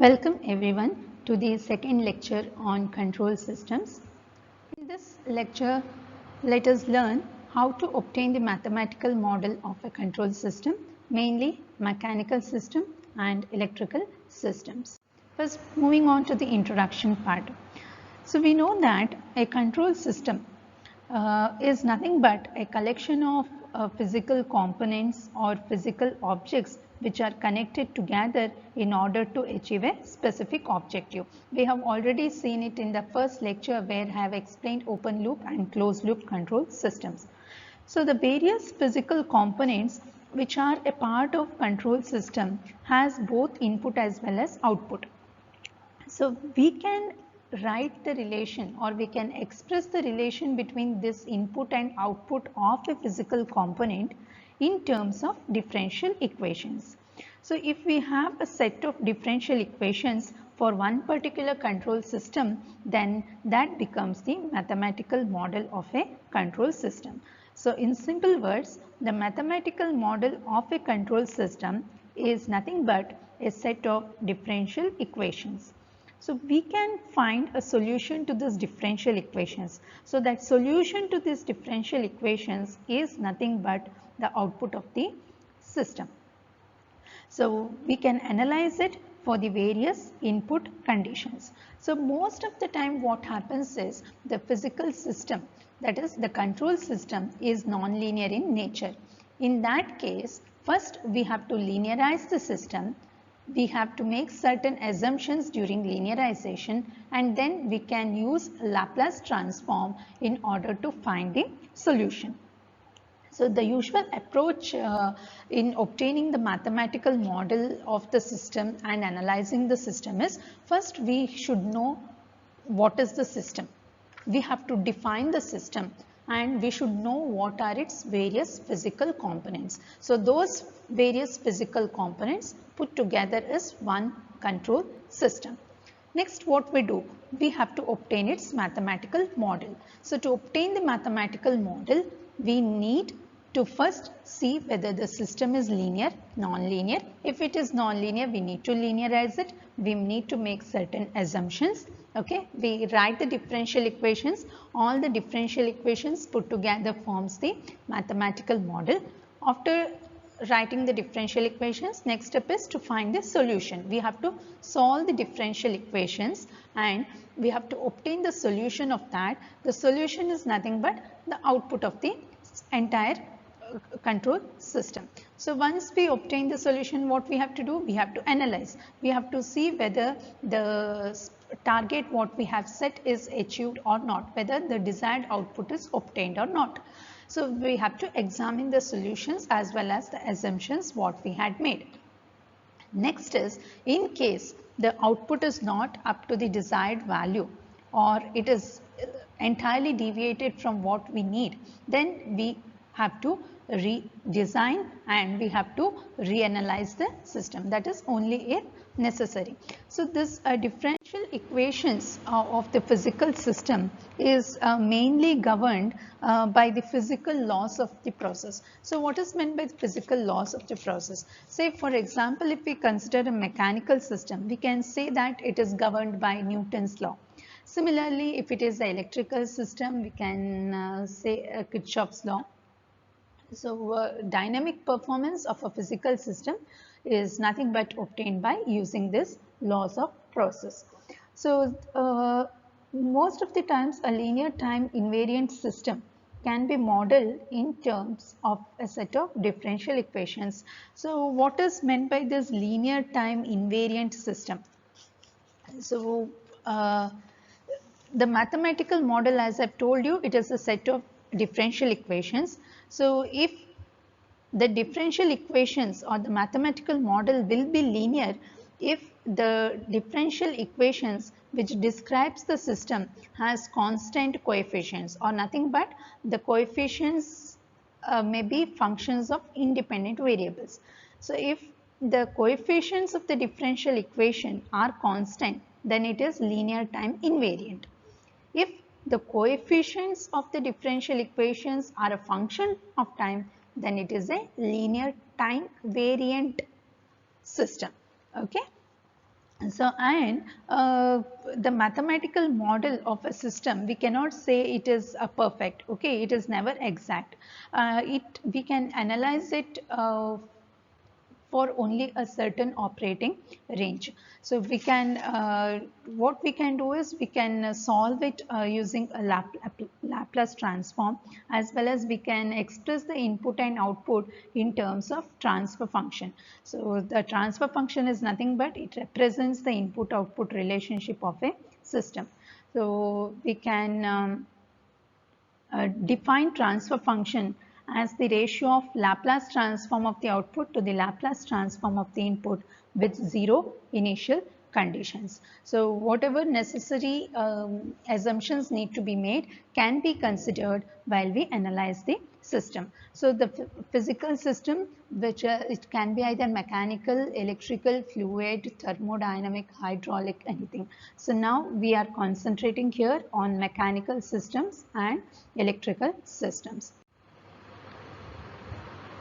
Welcome everyone to the second lecture on control systems. In this lecture, let us learn how to obtain the mathematical model of a control system, mainly mechanical system and electrical systems. First, moving on to the introduction part. So we know that a control system is nothing but a collection of physical components or physical objects which are connected together in order to achieve a specific objective. We have already seen it in the first lecture where I have explained open loop and closed loop control systems. So the various physical components which are a part of control system has both input as well as output. So we can write the relation or we can express the relation between this input and output of a physical component in terms of differential equations. So if we have a set of differential equations for one particular control system, then that becomes the mathematical model of a control system. So in simple words, the mathematical model of a control system is nothing but a set of differential equations. So we can find a solution to this differential equations. So that solution to this differential equations is nothing but the output of the system. So we can analyze it for the various input conditions. So most of the time what happens is the physical system, that is the control system, is nonlinear in nature. In that case, first we have to linearize the system. We have to make certain assumptions during linearization, and then we can use Laplace transform in order to find the solution. So the usual approach in obtaining the mathematical model of the system and analyzing the system is, first we should know what is the system. We have to define the system and we should know what are its various physical components. So those various physical components put together is one control system. Next, what we do? We have to obtain its mathematical model. So to obtain the mathematical model, we need to first see whether the system is linear, non-linear. If it is non-linear, we need to linearize it. We need to make certain assumptions. Okay, we write the differential equations. All the differential equations put together forms the mathematical model. After writing the differential equations, next step is to find the solution. We have to solve the differential equations and we have to obtain the solution of that. The solution is nothing but the output of the entire control system. So once we obtain the solution, what we have to do? We have to analyze. We have to see whether the target what we have set is achieved or not, whether the desired output is obtained or not. So we have to examine the solutions as well as the assumptions what we had made. Next is, in case the output is not up to the desired value or it is entirely deviated from what we need, then we have to redesign and we have to reanalyze the system. That is only if necessary. So this differential equations of the physical system is mainly governed by the physical laws of the process. So what is meant by the physical laws of the process? Say for example, if we consider a mechanical system, we can say that it is governed by Newton's law. Similarly, if it is the electrical system, we can say Kirchhoff's law. So dynamic performance of a physical system is nothing but obtained by using this laws of process. So most of the times a linear time invariant system can be modeled in terms of a set of differential equations. So what is meant by this linear time invariant system? So the mathematical model, as I've told you, it is a set of differential equations. So if the differential equations or the mathematical model will be linear if the differential equations which describes the system has constant coefficients or nothing but the coefficients may be functions of independent variables. So if the coefficients of the differential equation are constant, then it is linear time invariant. If the coefficients of the differential equations are a function of time, then it is a linear time variant system. Okay. So, and the mathematical model of a system, we cannot say it is a perfect, okay, it is never exact. We can analyze it for only a certain operating range. So we can, what we can do is we can solve it using a Laplace transform, as well as we can express the input and output in terms of transfer function. So the transfer function is nothing but it represents the input output relationship of a system. So we can define transfer function as the ratio of Laplace transform of the output to the Laplace transform of the input with zero initial conditions. So whatever necessary assumptions need to be made can be considered while we analyze the system. So the physical system, which it can be either mechanical, electrical, fluid, thermodynamic, hydraulic, anything. So now we are concentrating here on mechanical systems and electrical systems.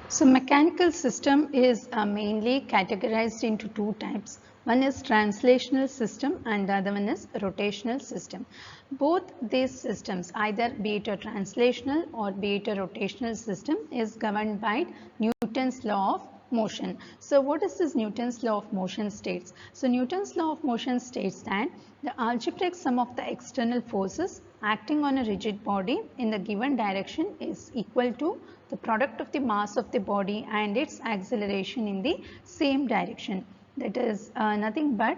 So mechanical system is mainly categorized into two types. One is translational system and the other one is rotational system. Both these systems, either be it a translational or be it a rotational system, is governed by Newton's law of motion. So what is this Newton's law of motion states? So Newton's law of motion states that the algebraic sum of the external forces acting on a rigid body in the given direction is equal to the product of the mass of the body and its acceleration in the same direction. That is nothing but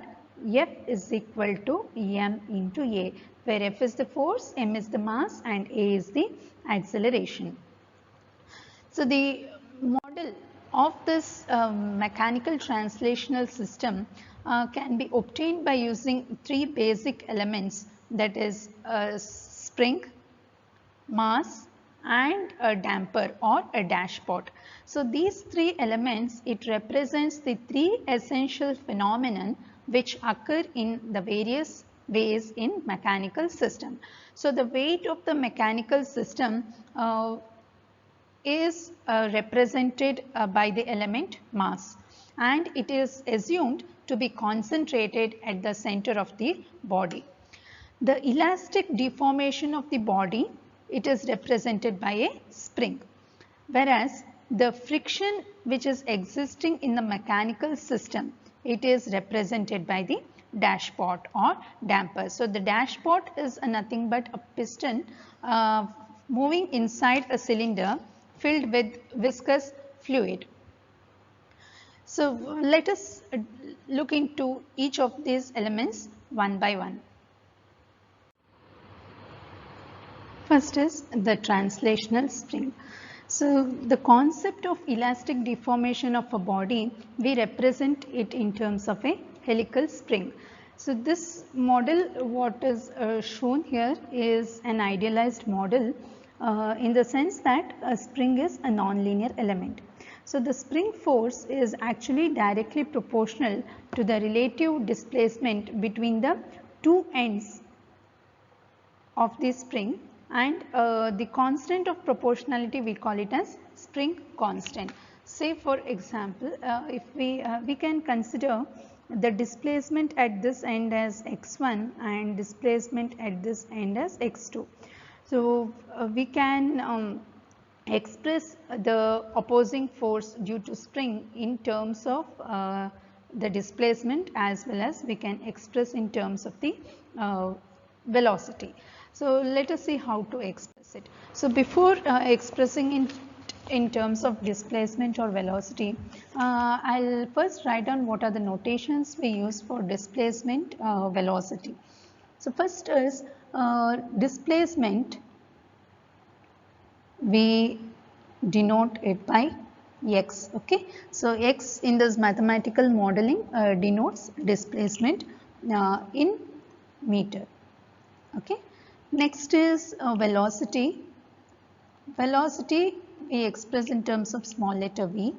F is equal to m into a, where F is the force, m is the mass and a is the acceleration. So the model of this mechanical translational system can be obtained by using three basic elements, that is a spring, mass and a damper or a dashpot. So these three elements, it represents the three essential phenomenon which occur in the various ways in mechanical system. So the weight of the mechanical system is represented by the element mass, and it is assumed to be concentrated at the center of the body. The elastic deformation of the body, it is represented by a spring, whereas the friction which is existing in the mechanical system, it is represented by the dashpot or damper. So the dashpot is nothing but a piston moving inside a cylinder filled with viscous fluid. So let us look into each of these elements one by one. First is the translational spring. So the concept of elastic deformation of a body, we represent it in terms of a helical spring. So this model, what is shown here, is an idealized model in the sense that a spring is a nonlinear element. So the spring force is actually directly proportional to the relative displacement between the two ends of the spring, and the constant of proportionality, we call it as spring constant. Say for example, if we can consider the displacement at this end as x1 and displacement at this end as x2. So we can express the opposing force due to spring in terms of the displacement, as well as we can express in terms of the velocity. So let us see how to express it. So before expressing in terms of displacement or velocity, I'll first write down what are the notations we use for displacement, velocity. So first is displacement, we denote it by x. Okay, so x in this mathematical modeling denotes displacement in meter. Okay, next is velocity. Velocity we express in terms of small letter v,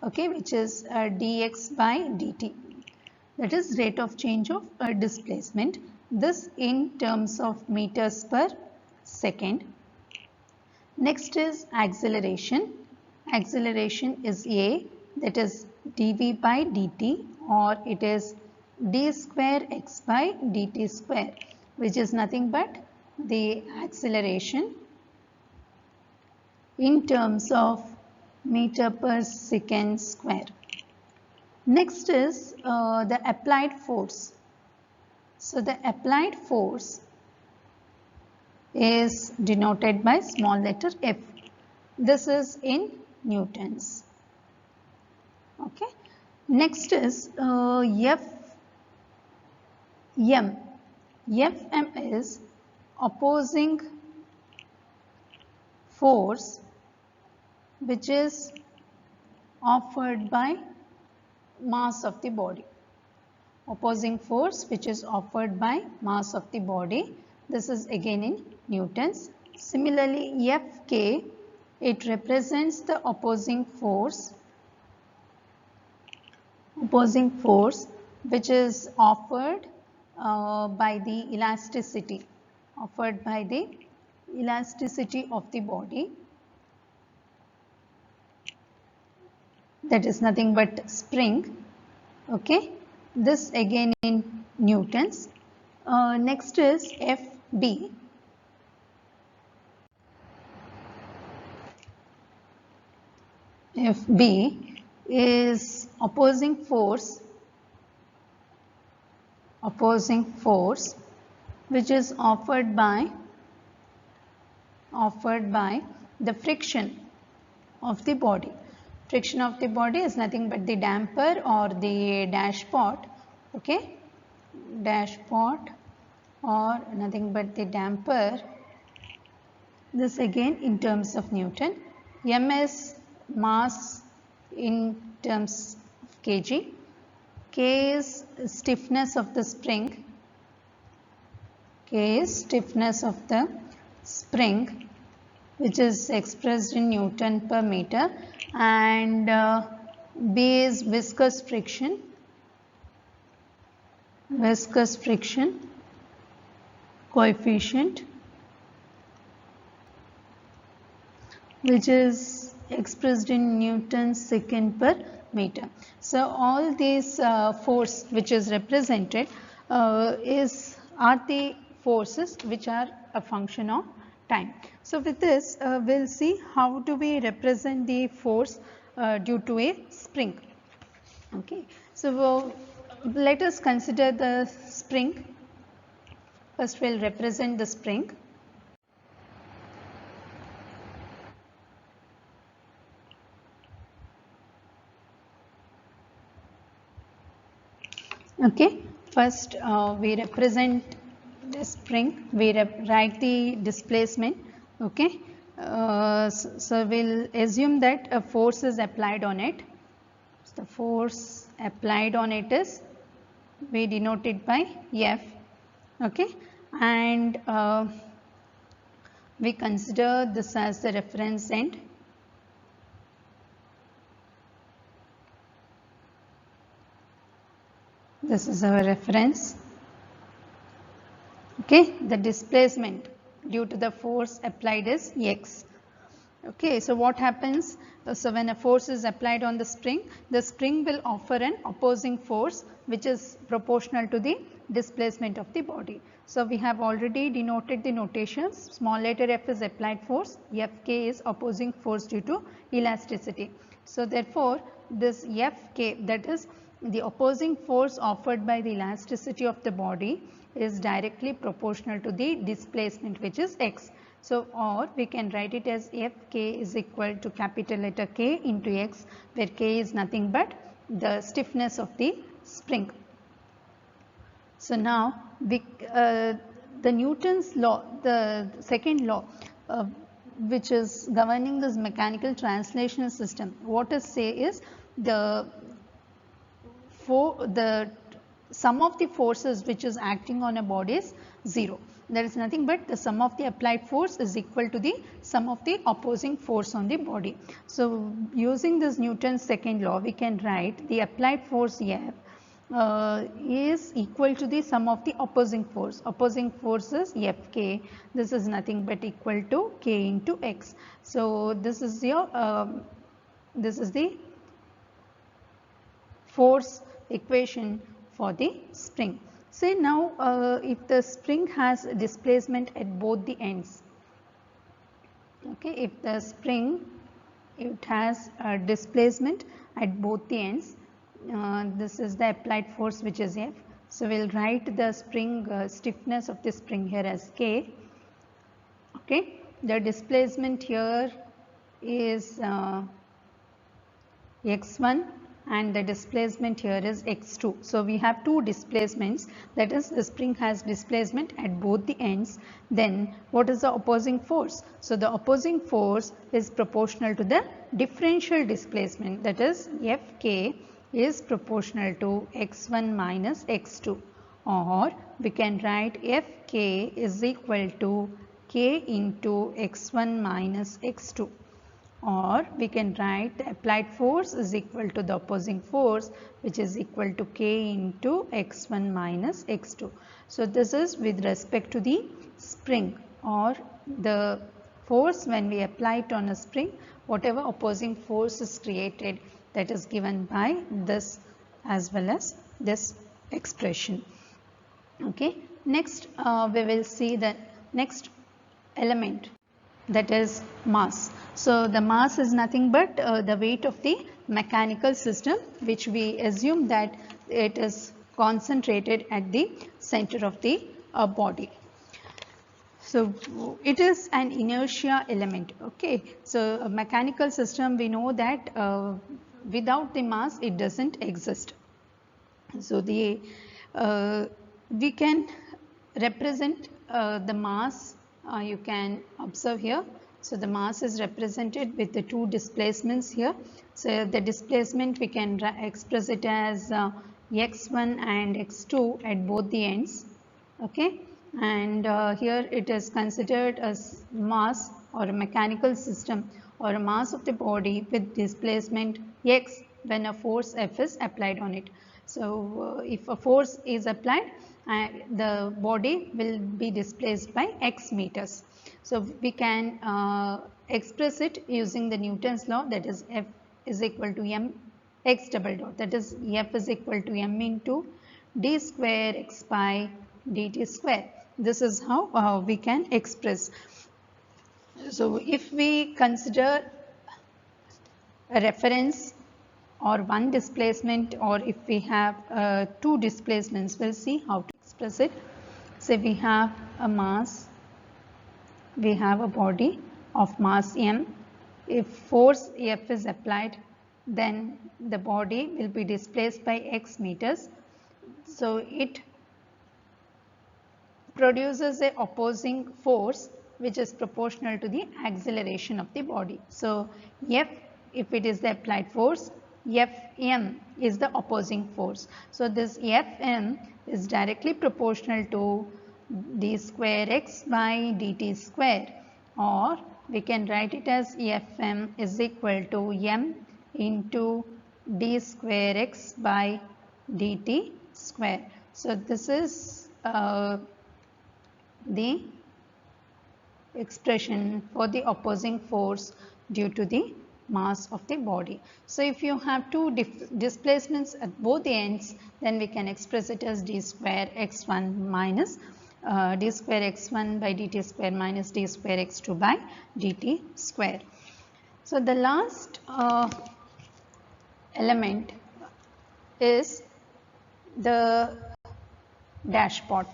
okay, which is dx by dt, that is rate of change of displacement, this in terms of meters per second. Next is acceleration. Acceleration is a, that is dv by dt, or it is d square x by dt square, which is nothing but the acceleration in terms of meter per second square. Next is the applied force. So the applied force is denoted by small letter F. This is in newtons. Okay. Next is Fm. Fm is opposing force which is offered by mass of the body. Opposing force which is offered by mass of the body. This is again in newtons. Similarly, Fk, it represents the opposing force which is offered by the elasticity of the body, that is nothing but spring. Okay, this again in newtons. Next is Fb. Fb is opposing force which is offered by the friction of the body. Friction of the body is nothing but the damper or the dashpot. Okay, dashpot or nothing but the damper. This again in terms of Newton. M is mass in terms of kg. K is stiffness of the spring. K is stiffness of the spring, which is expressed in Newton per meter, and B is viscous friction. Viscous friction coefficient, which is expressed in Newton second per meter. So all these force which is represented are the forces which are a function of time. So with this we'll see how do we represent the force due to a spring. Okay, so let us consider the spring. First we'll represent the spring. Okay, first we represent the spring, we write the displacement. Okay, so we'll assume that a force is applied on it. So the force applied on it is, we denote it by F. Okay, and we consider this as the reference end. This is our reference. Okay, the displacement due to the force applied is x. Okay, so what happens? So when a force is applied on the spring will offer an opposing force which is proportional to the displacement of the body. So we have already denoted the notations. Small letter f is applied force, Fk is opposing force due to elasticity. So therefore this Fk, that is the opposing force offered by the elasticity of the body, is directly proportional to the displacement, which is x. So or we can write it as Fk is equal to capital letter K into x, where K is nothing but the stiffness of the spring. So now we, the Newton's law, the second law which is governing this mechanical translation system, what it say is the sum of the forces which is acting on a body is 0. There is nothing but the sum of the applied force is equal to the sum of the opposing force on the body. So using this Newton's second law, we can write the applied force F is equal to the sum of the opposing force. Opposing force is Fk. This is nothing but equal to K into x. So this is your this is the force equation for the spring. Say now if the spring has displacement at both the ends. Okay, if the spring it has a displacement at both the ends, this is the applied force which is F. So we will write the spring stiffness of the spring here as K. Okay, the displacement here is x1 and the displacement here is x2. So we have two displacements, that is the spring has displacement at both the ends. Then what is the opposing force? So the opposing force is proportional to the differential displacement, that is Fk is proportional to x1 minus x2, or we can write Fk is equal to k into x1 minus x2. Or we can write the applied force is equal to the opposing force, which is equal to k into x1 minus x2. So this is with respect to the spring, or the force when we apply it on a spring, whatever opposing force is created, that is given by this as well as this expression. Okay. Next we will see the next element, that is mass. So the mass is nothing but the weight of the mechanical system, which we assume that it is concentrated at the center of the body. So it is an inertia element. Okay, so a mechanical system, we know that without the mass it doesn't exist. So the we can represent the mass, you can observe here. So the mass is represented with the two displacements here. So the displacement we can express it as x1 and x2 at both the ends. Okay, and here it is considered as mass or a mechanical system or a mass of the body with displacement x when a force F is applied on it. So if a force is applied, the body will be displaced by x meters. So we can express it using the Newton's law, that is F is equal to m x double dot, that is F is equal to m into d square x by dt square. This is how we can express. So if we consider a reference or one displacement, or if we have two displacements, we'll see how to express it. Say we have a mass, we have a body of mass m. If force F is applied, then the body will be displaced by x meters. So it produces a opposing force which is proportional to the acceleration of the body. So F, if it is the applied force, Fm is the opposing force. So this Fm is directly proportional to d square x by dt square, or we can write it as Fm is equal to m into d square x by dt square. So this is the expression for the opposing force due to the mass of the body. So if you have two displacements at both the ends, then we can express it as d square x1 minus d square x1 by dt square minus d square x2 by dt square. So the last element is the dashpot,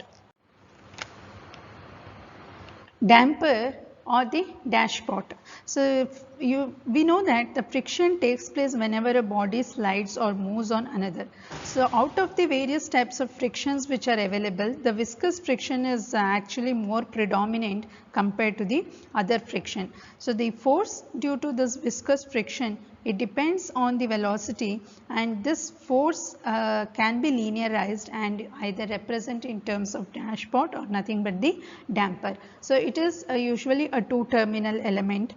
damper or the dashpot. So we know that the friction takes place whenever a body slides or moves on another. So out of the various types of frictions which are available, the viscous friction is actually more predominant compared to the other friction. So the force due to this viscous friction, it depends on the velocity, and this force can be linearized and either represent in terms of dashpot or nothing but the damper. So it is usually a two-terminal element,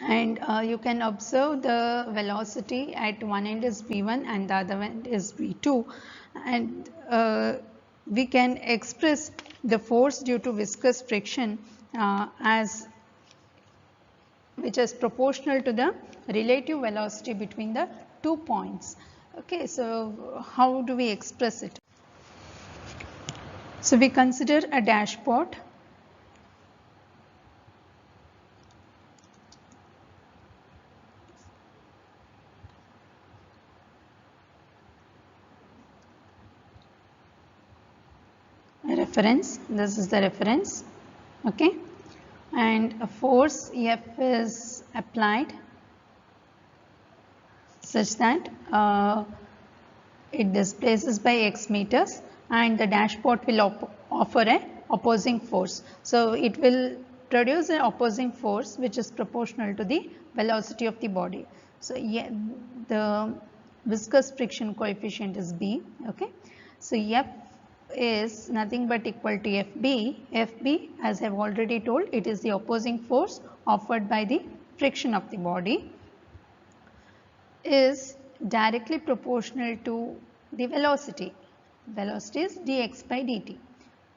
and you can observe the velocity at one end is v1 and the other end is v2, and we can express the force due to viscous friction as which is proportional to the relative velocity between the 2 points. Okay, so how do we express it? So we consider a dashpot. A reference, this is the reference, okay, and a force F is applied such that it displaces by x meters, and the dashpot will offer a opposing force. So it will produce an opposing force which is proportional to the velocity of the body. So yeah, the viscous friction coefficient is B. Okay, so F is nothing but equal to Fb. Fb, as I have already told, it is the opposing force offered by the friction of the body, is directly proportional to the velocity. Velocity is dx by dt,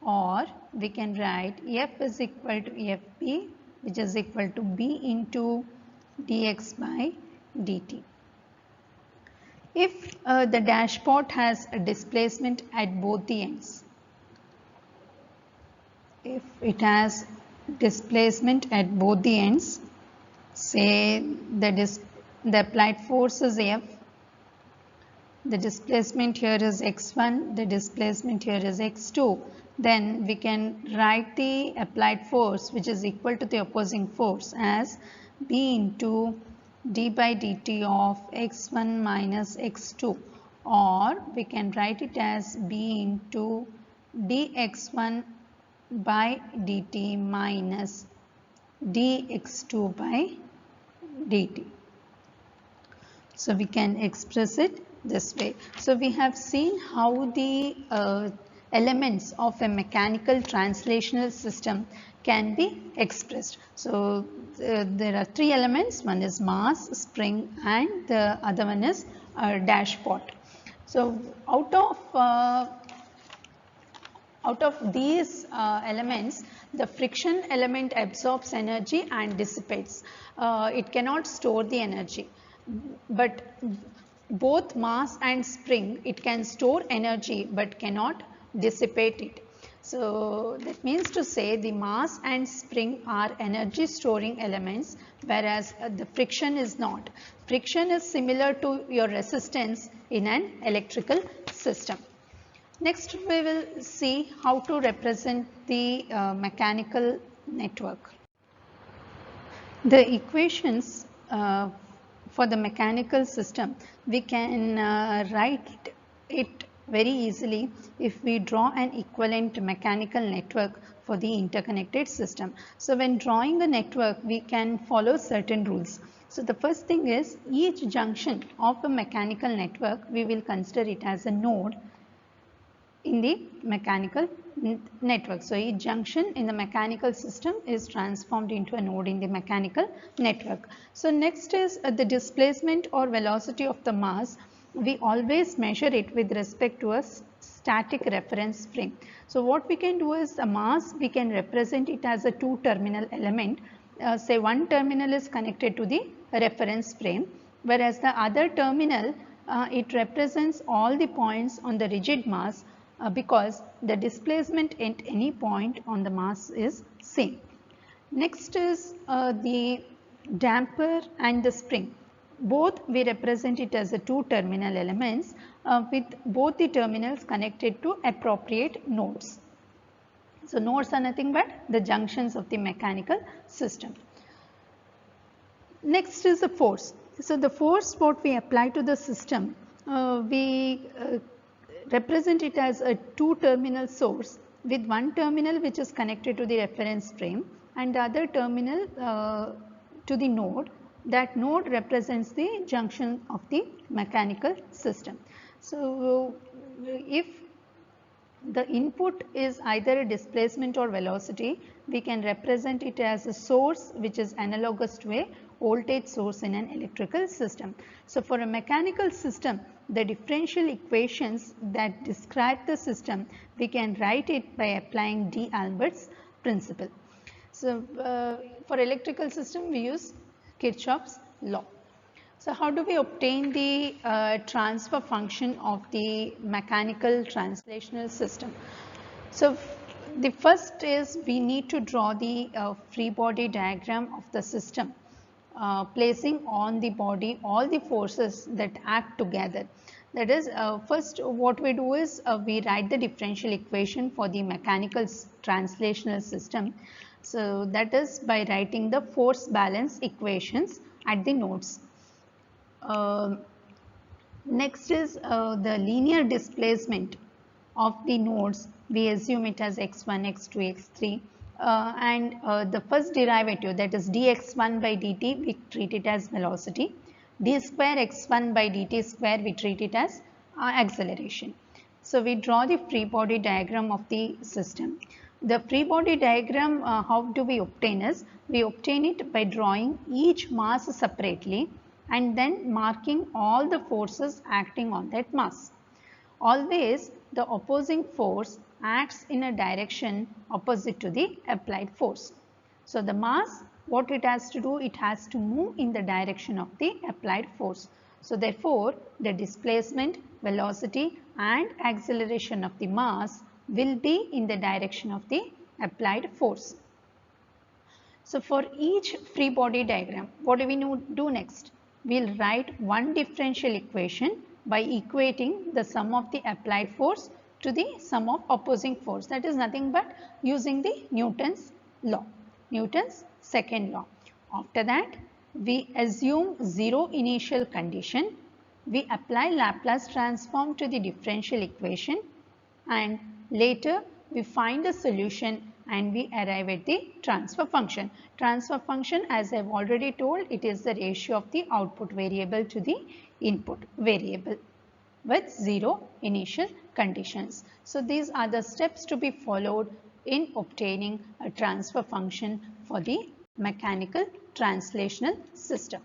or we can write F is equal to Fb, which is equal to B into dx by dt. If the dashpot has a displacement at both the ends, if it has displacement at both the ends, say the applied force is F, the displacement here is x1, the displacement here is x2, then we can write the applied force which is equal to the opposing force as B into d by dt of x1 minus x2, or we can write it as B into dx1 by dt minus dx2 by dt. So we can express it this way. So we have seen how the elements of a mechanical translational system can be expressed. So there are three elements. One is mass, spring, and the other one is dashpot. So out of these elements, the friction element absorbs energy and dissipates. It cannot store the energy, but both mass and spring, it can store energy but cannot dissipate it. So that means to say the mass and spring are energy storing elements, whereas the friction is not. Friction is similar to your resistance in an electrical system. Next, we will see how to represent the mechanical network. The equations for the mechanical system, we can write it very easily if we draw an equivalent mechanical network for the interconnected system. So when drawing a network, we can follow certain rules. So the first thing is, each junction of a mechanical network, we will consider it as a node in the mechanical network. So each junction in the mechanical system is transformed into a node in the mechanical network. So next is the displacement or velocity of the mass. We always measure it with respect to a static reference frame. So what we can do is, the mass, we can represent it as a two terminal element. Say one terminal is connected to the reference frame, whereas the other terminal, it represents all the points on the rigid mass, because the displacement at any point on the mass is same. Next is the damper and the spring. Both we represent it as a two terminal elements, with both the terminals connected to appropriate nodes. So nodes are nothing but the junctions of the mechanical system. Next is the force. So the force what we apply to the system, we represent it as a two terminal source, with one terminal which is connected to the reference frame and the other terminal to the node. That node represents the junction of the mechanical system. So if the input is either a displacement or velocity, we can represent it as a source which is analogous to a voltage source in an electrical system. So for a mechanical system, the differential equations that describe the system, we can write it by applying D'Albert's principle. So for electrical system, we use Kirchhoff's law. So how do we obtain the transfer function of the mechanical translational system? So the first is we need to draw the free body diagram of the system, placing on the body all the forces that act together. That is, first what we do is we write the differential equation for the mechanical translational system. So that is by writing the force balance equations at the nodes. Next is the linear displacement of the nodes. We assume it as x1, x2, x3, and the first derivative, that is dx1 by dt, we treat it as velocity. D square x1 by dt square, we treat it as acceleration. So we draw the free body diagram of the system. The free body diagram, how do we obtain is, we obtain it by drawing each mass separately and then marking all the forces acting on that mass. Always the opposing force acts in a direction opposite to the applied force. So the mass, what it has to do, it has to move in the direction of the applied force. So therefore the displacement, velocity and acceleration of the mass will be in the direction of the applied force. So for each free body diagram, what do we do next? We'll write one differential equation by equating the sum of the applied force to the sum of opposing force. That is nothing but using the Newton's law, Newton's second law. After that, we assume zero initial condition. We apply Laplace transform to the differential equation, and later we find a solution and we arrive at the transfer function. Transfer function, as I have already told, it is the ratio of the output variable to the input variable with zero initial conditions. So these are the steps to be followed in obtaining a transfer function for the mechanical translational system.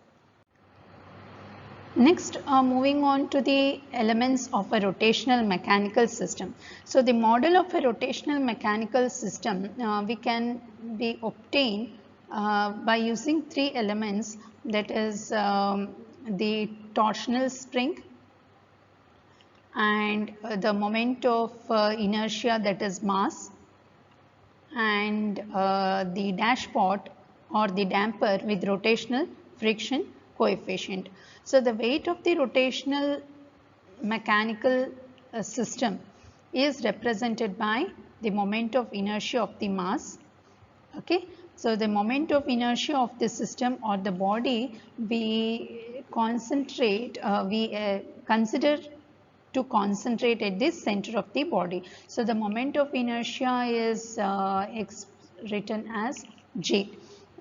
Next, moving on to the elements of a rotational mechanical system. So the model of a rotational mechanical system we can be obtained by using three elements, that is the torsional spring and the moment of inertia, that is mass, and the dashpot or the damper with rotational friction coefficient. So the weight of the rotational mechanical system is represented by the moment of inertia of the mass. Okay, so the moment of inertia of the system or the body, we concentrate, consider to concentrate at the center of the body. So the moment of inertia is written as J.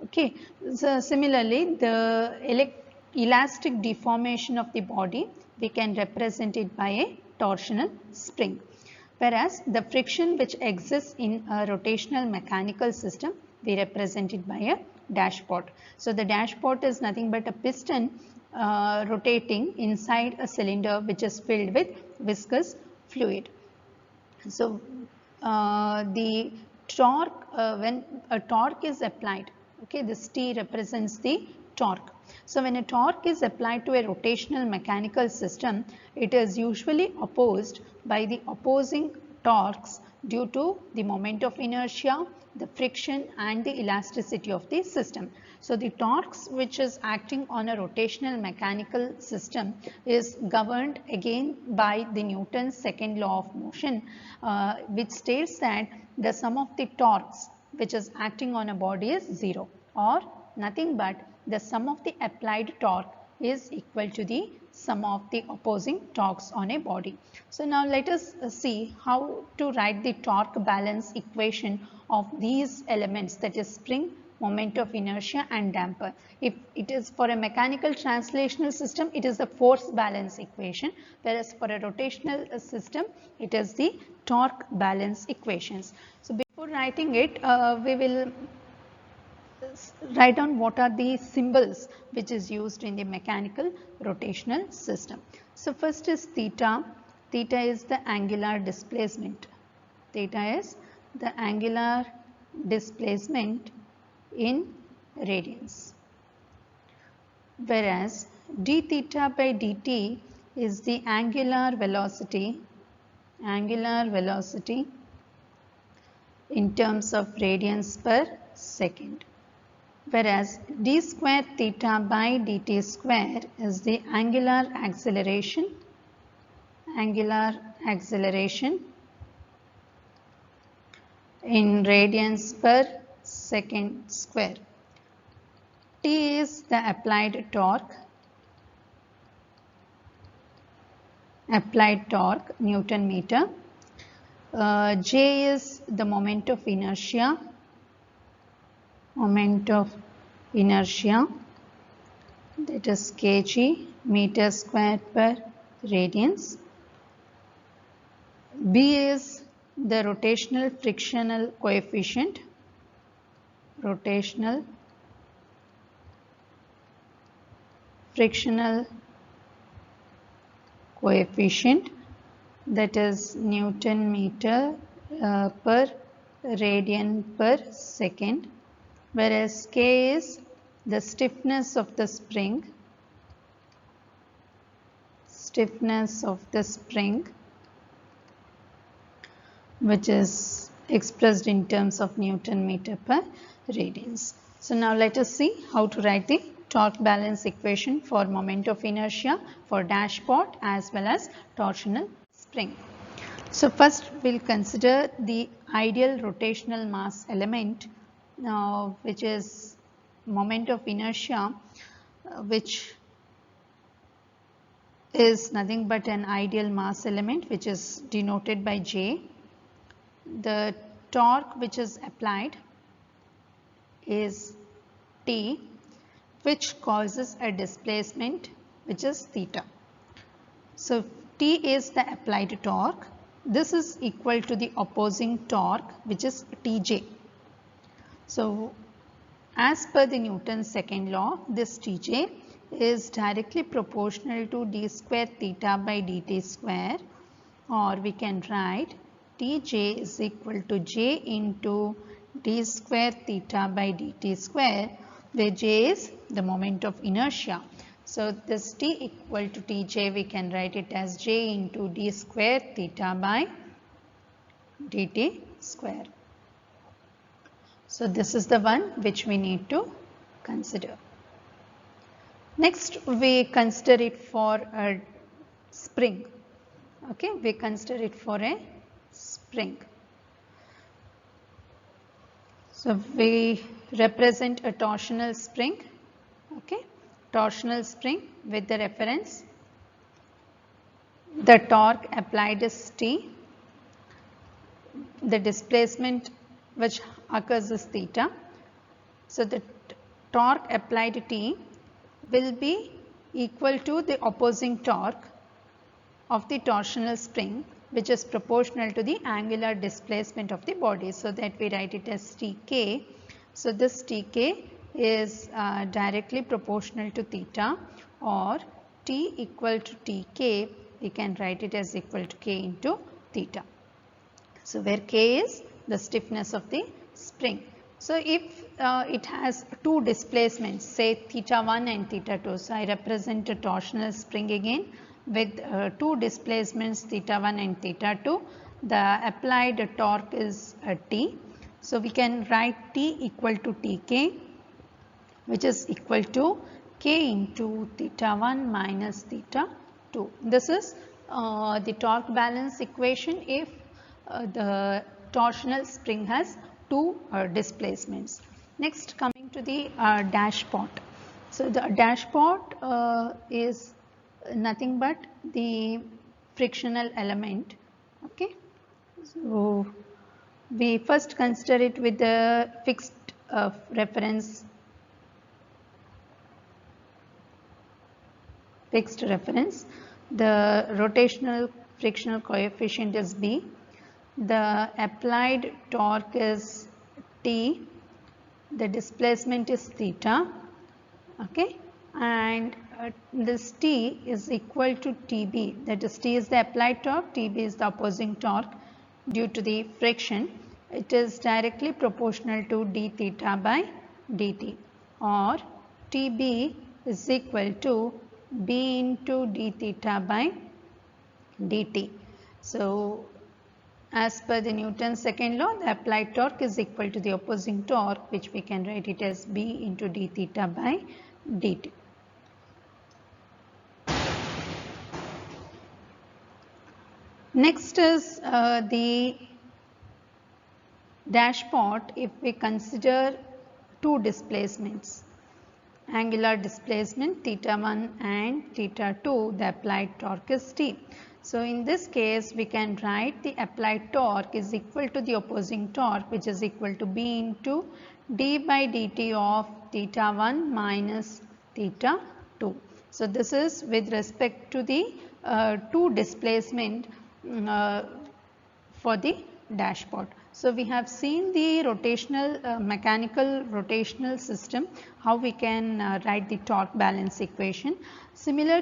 Okay, so similarly the elastic deformation of the body, we can represent it by a torsional spring, whereas the friction which exists in a rotational mechanical system, we represent it by a dashpot. So the dashpot is nothing but a piston rotating inside a cylinder which is filled with viscous fluid. So the torque, when a torque is applied, okay, this T represents the torque. So when a torque is applied to a rotational mechanical system, it is usually opposed by the opposing torques due to the moment of inertia, the friction and the elasticity of the system. So the torques which is acting on a rotational mechanical system is governed again by the Newton's second law of motion, which states that the sum of the torques which is acting on a body is zero, or nothing but the sum of the applied torque is equal to the sum of the opposing torques on a body. So now let us see how to write the torque balance equation of these elements, that is spring, moment of inertia and damper. If it is for a mechanical translational system, it is the force balance equation, whereas for a rotational system, it is the torque balance equations. So before writing it, we will write down what are the symbols which is used in the mechanical rotational system. So first is theta. Theta is the angular displacement. Theta is the angular displacement in radians, whereas d theta by dt is the angular velocity in terms of radians per second, whereas d square theta by dt square is the angular acceleration in radians per second square. T is the applied torque Newton meter. J is the moment of inertia that is kg meter square per radians. B is the rotational frictional coefficient that is Newton meter per radian per second, whereas K is the stiffness of the spring which is expressed in terms of Newton meter per radians. So now let us see how to write the torque balance equation for moment of inertia for dashpot as well as torsional spring. So first we'll consider the ideal rotational mass element, which is moment of inertia, which is nothing but an ideal mass element which is denoted by J. The torque which is applied is T, which causes a displacement which is theta. So T is the applied torque. This is equal to the opposing torque which is Tj. So as per the Newton's second law, this Tj is directly proportional to d square theta by dt square, or we can write Tj is equal to j into d square theta by dt square, where j is the moment of inertia. So this T equal to Tj, we can write it as j into d square theta by dt square. So this is the one which we need to consider. Next we consider it for a spring. Okay, we consider it for a spring. So we represent a torsional spring. Okay, torsional spring with the reference. The torque applied is T. The displacement which occurs is theta. So the torque applied T will be equal to the opposing torque of the torsional spring, which is proportional to the angular displacement of the body. So that we write it as Tk. So this Tk is directly proportional to theta, or T equal to Tk, we can write it as equal to K into theta. So where K is the stiffness of the spring. So if it has two displacements, say theta 1 and theta 2. So I represent a torsional spring again with two displacements theta 1 and theta 2. The applied torque is T. So we can write T equal to Tk, which is equal to K into theta 1 minus theta 2. This is the torque balance equation if the torsional spring has two displacements. Next, coming to the dashpot. So the dashpot is nothing but the frictional element. Okay, so we first consider it with the fixed reference. The rotational frictional coefficient is B. The applied torque is T. The displacement is theta. Okay, and this T is equal to Tb. That is, T is the applied torque, Tb is the opposing torque due to the friction. It is directly proportional to d theta by dt, or Tb is equal to B into d theta by dt. So as per the Newton's second law, the applied torque is equal to the opposing torque, which we can write it as B into d theta by dt. Next is the dashpot. If we consider two displacements, angular displacement theta 1 and theta 2, the applied torque is T. So in this case, we can write the applied torque is equal to the opposing torque, which is equal to B into d by dt of theta 1 minus theta 2. So this is with respect to the two displacement for the dashpot. So we have seen the rotational mechanical rotational system, how we can write the torque balance equation. Similar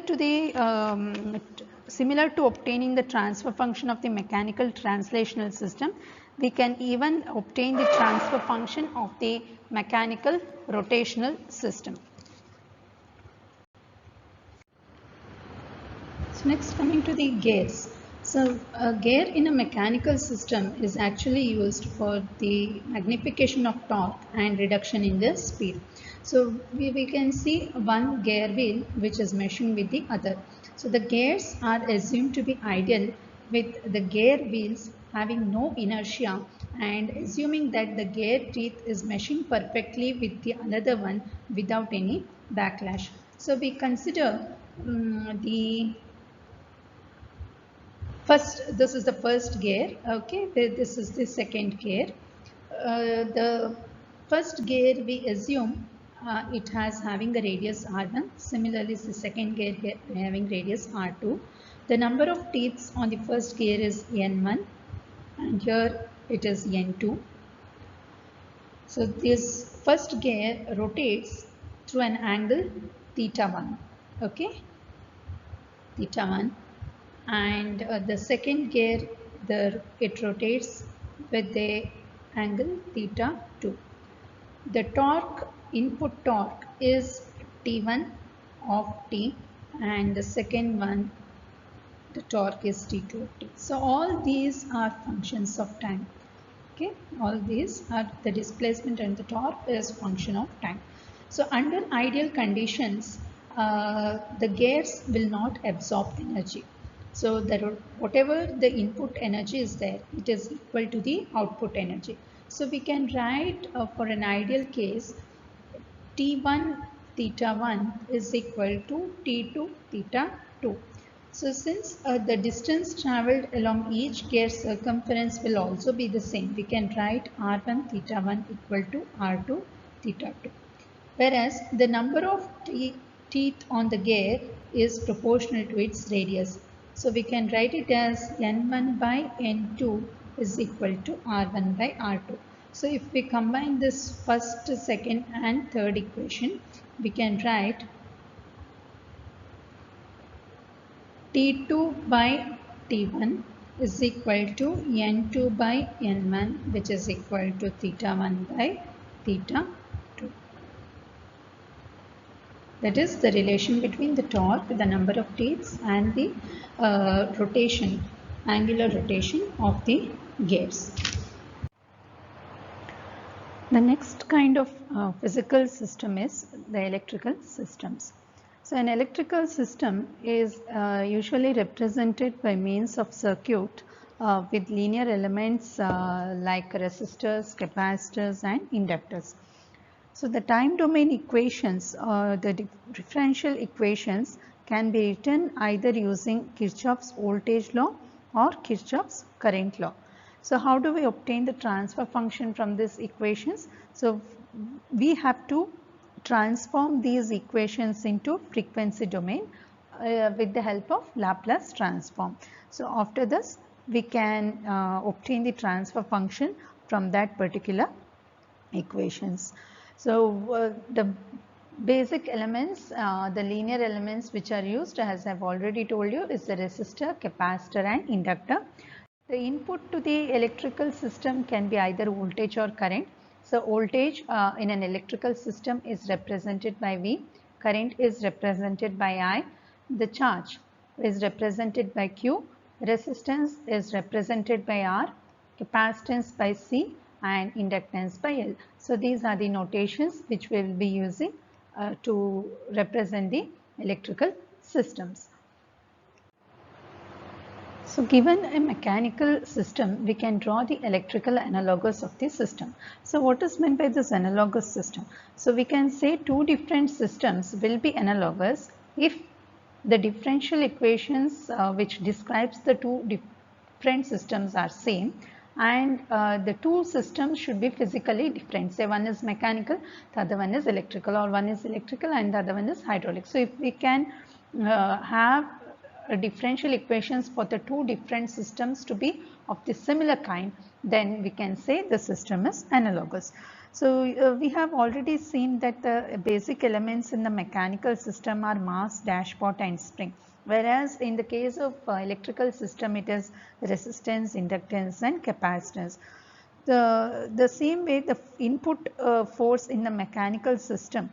to obtaining the transfer function of the mechanical translational system, we can even obtain the transfer function of the mechanical rotational system. So next, coming to the gears. So a gear in a mechanical system is actually used for the magnification of torque and reduction in the speed. So we can see one gear wheel which is meshing with the other. So the gears are assumed to be ideal with the gear wheels having no inertia, and assuming that the gear teeth is meshing perfectly with the another one without any backlash. So we consider this is the first gear. Okay, this is the second gear. The first gear we assume it has having a radius R1. Similarly, the second gear having radius R2. The number of teeth on the first gear is N1, and here it is N2. So this first gear rotates through an angle theta 1. Okay, theta 1. And the second gear, it rotates with the angle theta 2. The torque, input torque is T1 of T, and the second one, the torque is T2 of T. So all these are functions of time. Okay, all these are the displacement and the torque is function of time. So under ideal conditions, the gears will not absorb energy. So whatever the input energy is there, it is equal to the output energy. So we can write for an ideal case, T1 theta 1 is equal to T2 theta 2. So since the distance traveled along each gear circumference will also be the same, we can write R1 theta 1 equal to R2 theta 2. Whereas the number of teeth on the gear is proportional to its radius. So we can write it as N1 by N2 is equal to R1 by R2. So if we combine this first, second and third equation, we can write T2 by T1 is equal to N2 by N1, which is equal to theta 1 by theta 2. That is the relation between the torque, the number of teeth, and the rotation, angular rotation of the gears. The next kind of physical system is the electrical systems. So an electrical system is usually represented by means of circuit with linear elements like resistors, capacitors and inductors. So the time domain equations or the differential equations can be written either using Kirchhoff's voltage law or Kirchhoff's current law. So how do we obtain the transfer function from these equations? So we have to transform these equations into frequency domain with the help of Laplace transform. So after this, we can obtain the transfer function from that particular equations. So the basic elements, the linear elements which are used, as I have already told you, is the resistor, capacitor and inductor. The input to the electrical system can be either voltage or current. So voltage in an electrical system is represented by V. current is represented by I, the charge is represented by Q, resistance is represented by R, capacitance by C, and inductance by L. So these are the notations which we will be using to represent the electrical systems. So given a mechanical system, we can draw the electrical analogous of the system. So what is meant by this analogous system? So we can say two different systems will be analogous if the differential equations which describes the two different systems are same, and the two systems should be physically different. Say one is mechanical, the other one is electrical, or one is electrical and the other one is hydraulic. So if we can have differential equations for the two different systems to be of the similar kind, then we can say the system is analogous. So we have already seen that the basic elements in the mechanical system are mass, dashpot, and spring, whereas in the case of electrical system it is resistance, inductance, and capacitance. The same way the input force in the mechanical system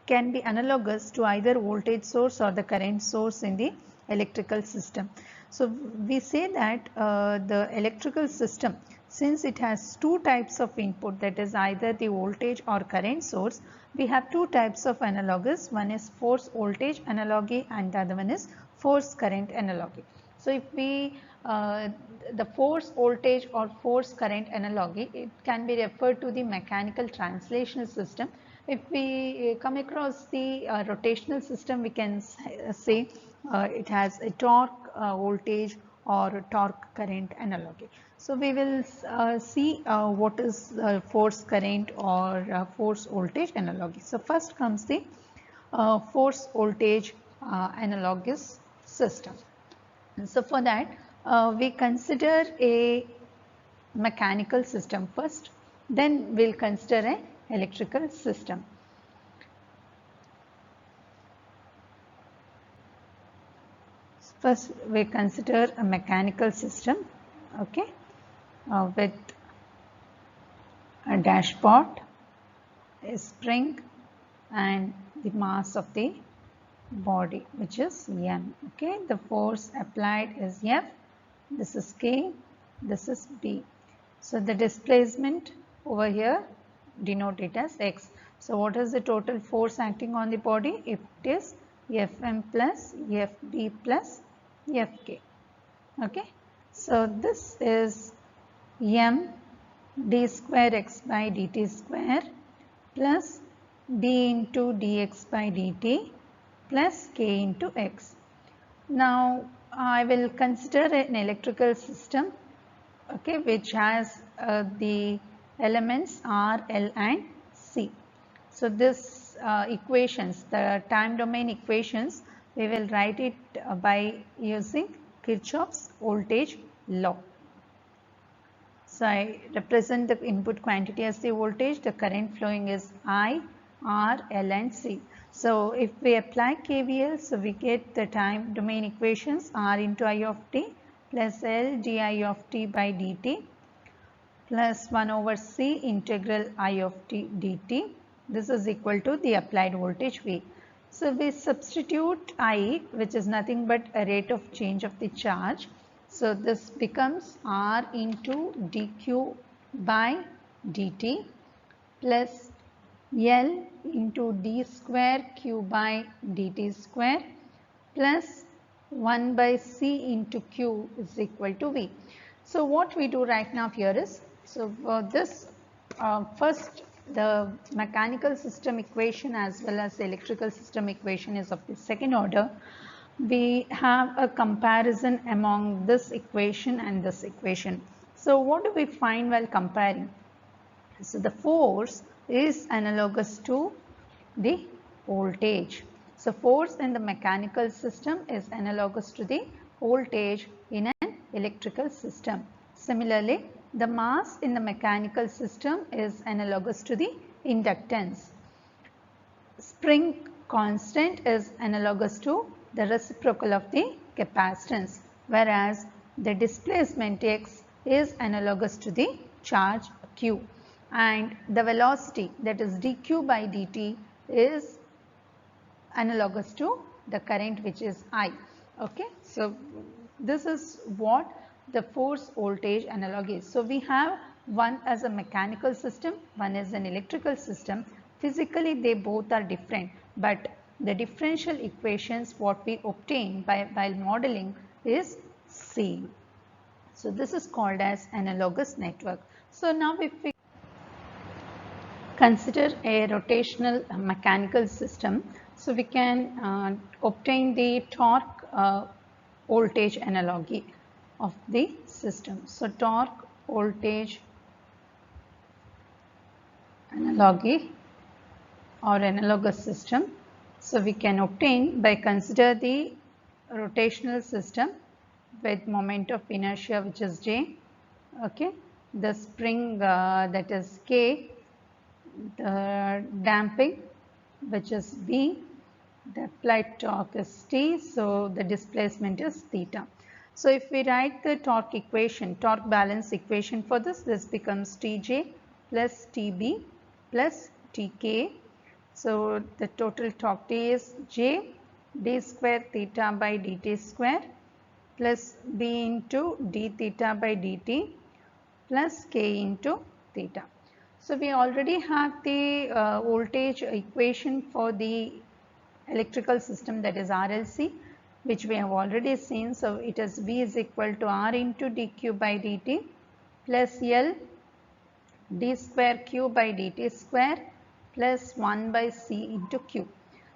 can be analogous to either voltage source or the current source in the electrical system. So we say that the electrical system, since it has two types of input, that is either the voltage or current source, we have two types of analogous. One is force voltage analogy and the other one is force current analogy. So if we the force voltage or force current analogy, it can be referred to the mechanical translational system. If we come across the rotational system, we can say it has a torque voltage or a torque current analogy. So we will see what is force current or force voltage analogy. So first comes the force voltage analogous system. So for that we consider a mechanical system first, then we'll consider an electrical system. First we consider a mechanical system, okay, with a dashpot, a spring, and the mass of the body, which is M. Okay, the force applied is F, this is K, this is B. So the displacement over here denote it as X. So what is the total force acting on the body? It is Fm plus Fb plus Fk. Okay, so this is M d square x by dt square plus d into dx by dt plus k into x. Now I will consider an electrical system, okay, which has the elements R, L, and C. So this equations, the time domain equations, we will write it by using Kirchhoff's voltage law. So I represent the input quantity as the voltage, the current flowing is I, R, L, and C. So if we apply KVL, so we get the time domain equations R into I of t plus L di of t by dt plus 1 over C integral I of t dt. This is equal to the applied voltage V. So we substitute I, which is nothing but a rate of change of the charge. So this becomes R into dq by dt plus L into d square q by dt square plus 1 by C into q is equal to V. So what we do right now here is, so for this first the mechanical system equation as well as the electrical system equation is of the second order. We have a comparison among this equation and this equation. So what do we find while comparing? So the force is analogous to the voltage. So force in the mechanical system is analogous to the voltage in an electrical system. Similarly, the mass in the mechanical system is analogous to the inductance. Spring constant is analogous to the reciprocal of the capacitance, whereas the displacement x is analogous to the charge q. and the velocity, that is dq by dt, is analogous to the current, which is I. Okay, so this is what the force voltage analog is. So we have one as a mechanical system, one is an electrical system. Physically they both are different, but the differential equations what we obtain while modeling is same. So this is called as analogous network. So now if we consider a rotational mechanical system, so we can obtain the torque voltage analogy of the system. So torque voltage analogy or analogous system, so we can obtain by consider the rotational system with moment of inertia, which is J, okay, the spring that is K, the damping, which is B, the applied torque is T, so the displacement is theta. So if we write the torque equation, torque balance equation for this becomes Tj plus Tb plus Tk. So the total torque T is J d square theta by dt square plus B into d theta by dt plus K into theta. So we already have the voltage equation for the electrical system, that is RLC, which we have already seen. So it is V is equal to R into dq by dt plus L d square q by dt square plus 1 by C into q.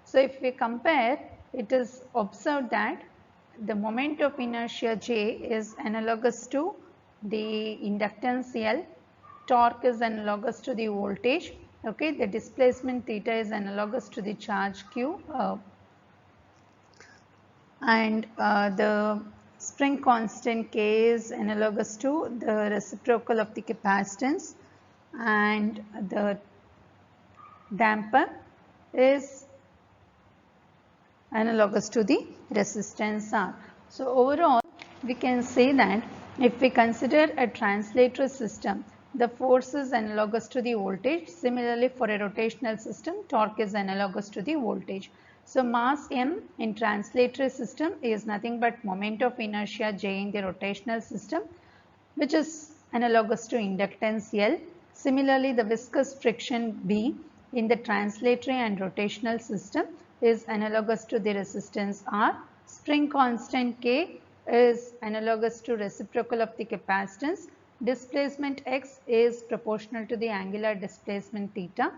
So if we compare, it is observed that the moment of inertia J is analogous to the inductance L, torque is analogous to the voltage, okay, the displacement theta is analogous to the charge q, and the spring constant K is analogous to the reciprocal of the capacitance, and the damper is analogous to the resistance R. So overall we can say that if we consider a translator system, the force is analogous to the voltage. Similarly, for a rotational system, torque is analogous to the voltage. So mass m in translator system is nothing but moment of inertia J in the rotational system, which is analogous to inductance L. Similarly, the viscous friction B in the translatory and rotational system is analogous to the resistance R. Spring constant K is analogous to reciprocal of the capacitance. Displacement x is proportional to the angular displacement theta,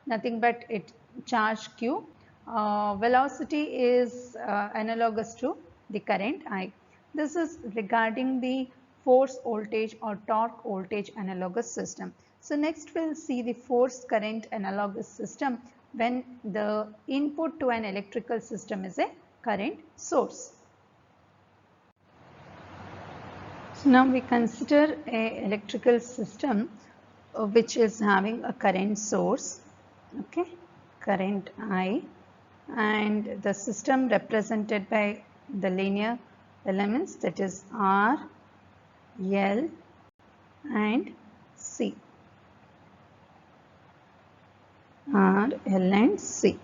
nothing but it charge q. Velocity is analogous to the current I. This is regarding the force voltage or torque voltage analogous system. So next we'll see the force current analogous system when the input to an electrical system is a current source. So now we consider a electrical system which is having a current source, okay, current I, and the system represented by the linear elements, that is R, L and C. R, L and C.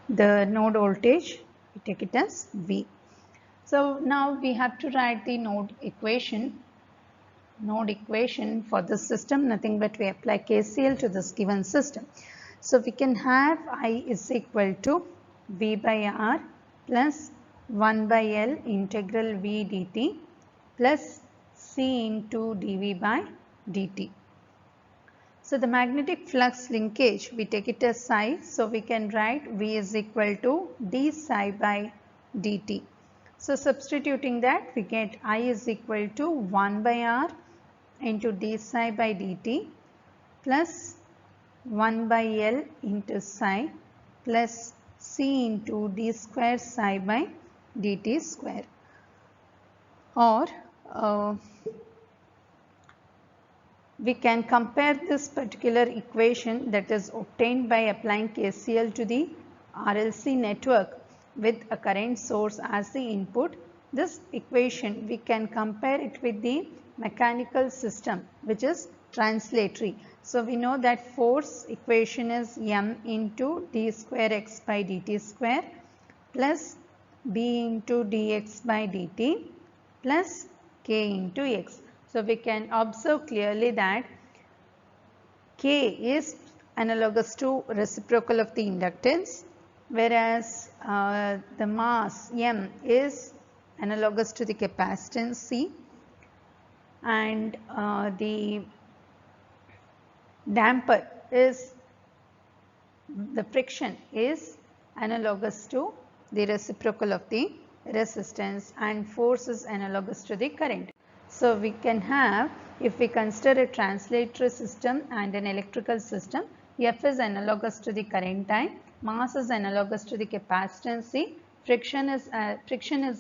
The node voltage, we take it as V. So now we have to write the node equation for the system, nothing but we apply KCL to this given system. So we can have I is equal to V by R plus 1 by L integral V dt plus C into dV by dt. So the magnetic flux linkage, we take it as psi, so we can write V is equal to d psi by dt. So substituting that, we get I is equal to 1 by R into d psi by dt plus 1 by L into psi plus C into d square psi by dt square. Or we can compare this particular equation, that is obtained by applying KCL to the RLC network with a current source as the input. This equation we can compare it with the mechanical system, which is translatory. So we know that force equation is m into d square x by dt square plus b into dx by dt plus k into x. So we can observe clearly that k is analogous to reciprocal of the inductance, whereas the mass m is analogous to the capacitance C, and the damper is, the friction is analogous to the reciprocal of the resistance, and force is analogous to the current. So we can have, if we consider a translatory system and an electrical system, F is analogous to the current I, mass is analogous to the capacitance C, friction is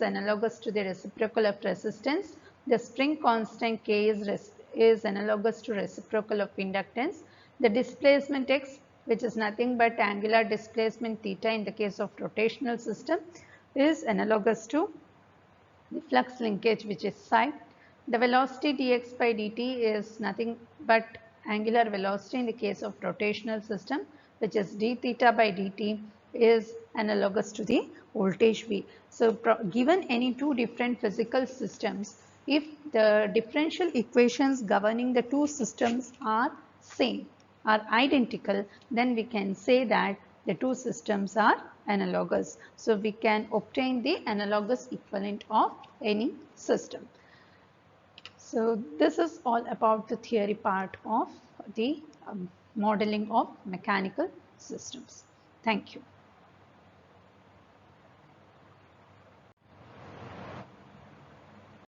analogous to the reciprocal of resistance, the spring constant K is analogous to reciprocal of inductance, the displacement x, which is nothing but angular displacement theta in the case of rotational system, is analogous to the flux linkage, which is psi. The velocity dx by dt is nothing but angular velocity in the case of rotational system, which is d theta by dt is analogous to the voltage V. So given any two different physical systems, if the differential equations governing the two systems are same, are identical, then we can say that the two systems are analogous. So we can obtain the analogous equivalent of any system. So this is all about the theory part of the modeling of mechanical systems. Thank you.